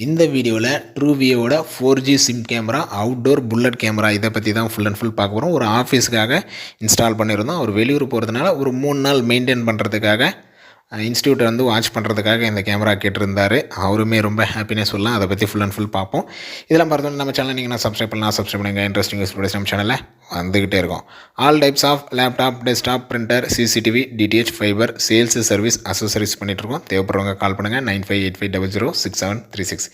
இந்த வீடியோவில் ட்ரூவியோட 4G sim camera outdoor bullet camera இதை பற்றி தான் ஃபுல் அண்ட் ஃபுல் பார்க்க போகிறோம். ஒரு ஆஃபீஸுக்காக இன்ஸ்டால் பண்ணியிருந்தோம். அவர் வெளியூர் போகிறதுனால ஒரு 3 நாள் மெயின்டைன் பண்ணுறதுக்காக இன்ஸ்டியூட்டை வந்து வாட்ச் பண்ணுறதுக்காக இந்த கேமரா கேட்டிருந்தார். அவருமே ரொம்ப ஹாப்பினே சொல்லலாம். அதை பற்றி ஃபுல் அண்ட் ஃபுல் பார்ப்போம். இதெல்லாம் பார்த்தோன்னா நம்ம சேனல் நீங்கள் சப்ஸ்கிரைப் பண்ணலாம், சப்ஸ்கிரைப் பண்ணுங்கள். இன்ட்ரெஸ்டிங் யூஸ் நம்ம சேனலில் வந்துக்கிட்டே இருக்கும். All types of laptop, desktop, printer, CCTV, DTH, fiber, sales, service, accessories பண்ணிகிட்ருக்கோம். தேவைப்படுறவங்க கால் பண்ணுங்கள் 9585006736.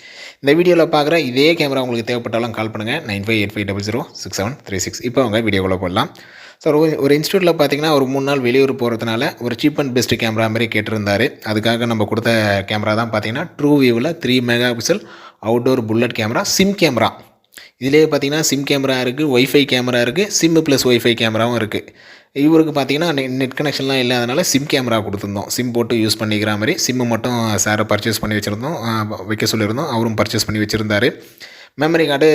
இந்த வீடியோவில் பார்க்குற இதே கேமரா உங்களுக்கு தேவைப்பட்டாலும் கால் பண்ணுங்கள் 9585006736. இப்போ அவங்க வீடியோக்குள்ளே போடலாம். ஸோ ஒரு இன்ஸ்டியூட்டில் பார்த்திங்கன்னா ஒரு 3 நாள் வெளியூர் போகிறதுனால ஒரு சீப் அண்ட் பெஸ்ட்டு கேமரா மாதிரி கேட்டிருந்தார். அதுக்காக நம்ம கொடுத்த கேமரா தான் பார்த்திங்கன்னா ட்ரூவியூவில் 3 mega pixel outdoor bullet camera, sim camera. இதிலே பார்த்திங்கன்னா சிம் கேமரா இருக்குது, ஒய்ஃபை கேமரா இருக்குது, சிம் ப்ளஸ் ஒய்ஃபை கேமராவும் இருக்குது. இவருக்கு பார்த்திங்கன்னா நெட் கனெக்ஷன்லாம் இல்லாதனால சிம் கேமரா கொடுத்துருந்தோம். சிம் போட்டு யூஸ் பண்ணிக்கிற மாதிரி சிம்மு மட்டும் சாரை பர்ச்சேஸ் பண்ணி வச்சுருந்தோம், வைக்க சொல்லியிருந்தோம். அவரும் பர்ச்சேஸ் பண்ணி வச்சுருந்தார். மெமரி கார்டு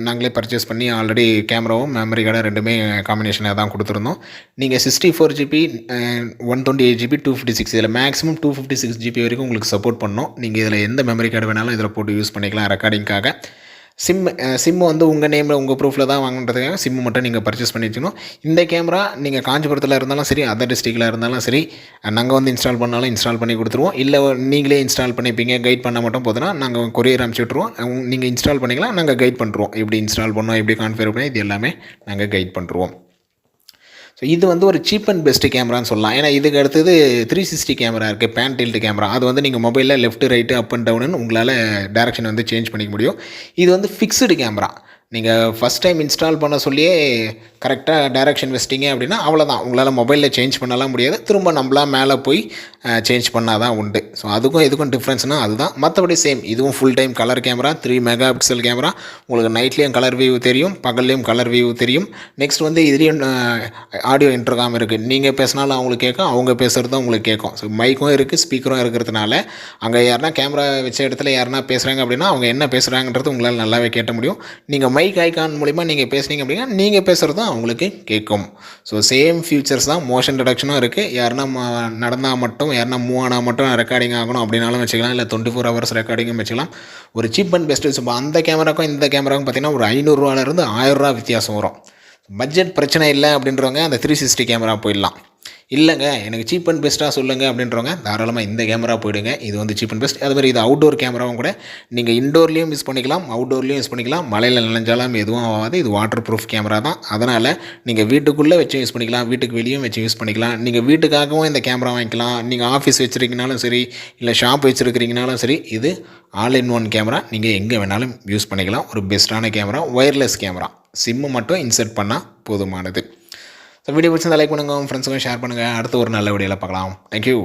நாங்களே பர்ச்சேஸ் பண்ணி ஆல்ரெடி கேமராவும் மெமரி கார்டும் ரெண்டுமே காம்பினேஷனாக தான் கொடுத்துருந்தோம். நீங்கள் 64 GB 128 GB 256 இதில் மேக்ஸிமம் 256 GB வரைக்கும் உங்களுக்கு சப்போர்ட் பண்ணோம். நீங்கள் இதில் எந்த மெமரி கார்டு வேணாலும் இதில் போட்டு யூஸ் பண்ணிக்கலாம் ரெக்கார்டிங்காக. சிம்மு வந்து உங்கள் நேமில் உங்கள் ப்ரூஃபில் தான் வாங்குறதுக்காக சிம்மு மட்டும் நீங்கள் பர்ச்சேஸ் பண்ணி வச்சுக்கணும். இந்த கேமரா நீங்கள் காஞ்சிபுரத்தில் இருந்தாலும் சரி, அதர் டிஸ்ட்ரிக்டில் இருந்தாலும் சரி, நாங்கள் வந்து இன்ஸ்டால் பண்ணாலும் இன்ஸ்டால் பண்ணி கொடுத்துருவோம். இல்லை நீங்களே இன்ஸ்டால் பண்ணிப்பீங்க, கைட் பண்ணால் மட்டும் போதுன்னா நாங்கள் கொரியர் அனுப்பிச்சி விட்ருவோம். நீங்கள் இன்ஸ்டால் பண்ணிக்கலாம், நாங்கள் கைட் பண்ணுறோம். எப்படி இன்ஸ்டால் பண்ணோம், எப்படி கான்ஃபிகர் பண்ணோம், இது எல்லாமே நாங்கள் கைட் பண்ணுறோம். ஸோ இது வந்து ஒரு சீப் அண்ட் பெஸ்ட்டு கேமரான்னு சொல்லலாம். ஏன்னா இதுக்கு அடுத்தது 360 கேமரா இருக்குது, பேன் டில்ட் கேமரா. அது வந்து நீங்கள் மொபைலில் லெஃப்ட் ரைட்டு அப் அண்ட் டவுனுன்னு உங்களால் டேரக்ஷன் வந்து சேஞ்ச் பண்ணிக்க முடியும். இது வந்து ஃபிக்ஸ்டு கேமரா. நீங்கள் ஃபஸ்ட் டைம் இன்ஸ்டால் பண்ண சொல்லியே கரெக்டாக டைரக்ஷன் வச்சிட்டிங்க அப்படின்னா அவ்வளோதான். உங்களால் மொபைலில் சேஞ்ச் பண்ணலாம் முடியாது. திரும்ப நம்மளாம் மேலே போய் சேஞ்ச் பண்ணால் தான் உண்டு. ஸோ அதுக்கும் இதுக்கும் டிஃப்ரென்ஸ்னால் அதுதான். மற்றபடி சேம். இதுவும் full time colour camera, 3 mega pixel camera. உங்களுக்கு நைட்லேயும் கலர் வியூ தெரியும், பகல்லையும் கலர் வியூ தெரியும். நெக்ஸ்ட் வந்து இதுலேயும் ஆடியோ இன்டர்காம் இருக்குது. நீங்கள் பேசினாலும் அவங்களுக்கு கேட்கும், அவங்க பேசுகிறது உங்களுக்கு கேட்கும். ஸோ மைக்கும் இருக்குது, ஸ்பீக்கரும் இருக்கிறதுனால அங்கே யாருனா கேமரா வச்ச இடத்துல யாருனா பேசுகிறாங்க அப்படின்னா அவங்க என்ன பேசுகிறாங்கன்றது உங்களால் நல்லாவே கேட்ட முடியும். நீங்கள் மைக் ஐகான் மூலிமா நீங்கள் பேசுனீங்க அப்படின்னா நீங்கள் பேசுகிறதும் அவங்களுக்கு கேட்கும். ஸோ சேம் ஃபியூச்சர்ஸ் தான். மோஷன் டிடக்ஷனும் இருக்குது. யாருன்னா நடந்தால் மட்டும், யாருன்னா மூவ் ஆனால் மட்டும் ரெக்கார்டிங் ஆகணும் அப்படின்னாலும் வச்சுக்கலாம். இல்லை 24 ஹவர்ஸ் ரெக்கார்டிங்கும் வச்சுக்கலாம். ஒரு சீப் அண்ட் பெஸ்ட்டு. ஸோ அந்த கேமராக்கும் இந்த கேமராக்கும் பார்த்திங்கன்னா ஒரு 500 1000 வித்தியாசம் வரும். பட்ஜெட் பிரச்சனை இல்லை அப்படின்றவங்க அந்த 360 கேமரா போயிடலாம். இல்லைங்க எனக்கு சீப் அண்ட் பெஸ்ட்டாக சொல்லுங்கள் அப்படின்றவங்க தாராளமாக இந்த கேமரா போயிடுங்க. இது வந்து சீப் அண்ட் பெஸ்ட். அதுமாதிரி இது அவுட்டோர் கேமராவும் கூட நீங்கள் இன்டோர்லேயும் யூஸ் பண்ணிக்கலாம், அவுட்டோர்லேயும் யூஸ் பண்ணிக்கலாம். மழையில் நனைஞ்சாலும் எதுவும் ஆகாது. இது வாட்டர் ப்ரூஃப் கேமரா தான். அதனால் நீங்கள் வீட்டுக்குள்ளே வச்சு யூஸ் பண்ணிக்கலாம், வீட்டுக்கு வெளியும் வச்சு யூஸ் பண்ணிக்கலாம். நீங்கள் வீட்டுக்காகவும் இந்த கேமரா வாங்கிக்கலாம். நீங்கள் ஆஃபீஸ் வச்சுருக்கீங்கனாலும் சரி, இல்லை ஷாப் வச்சுருக்கிறீங்கனாலும் சரி, இது ஆல் இன் ஒன் கேமரா. நீங்கள் எங்கே வேணாலும் யூஸ் பண்ணிக்கலாம். ஒரு பெஸ்ட்டான கேமரா, ஒயர்லெஸ் கேமரா. சிம்மு மட்டும் இன்சர்ட் பண்ணால் போதுமானது. ஸோ வீடியோ பிடிச்சிருந்தா லைக் பண்ணுங்கள், உங்கள் ஃப்ரெண்ட்ஸுக்கும் ஷேர் பண்ணுங்கள். அடுத்து ஒரு நல்ல வீடியோவில் பார்க்கலாம். தேங்க்யூ.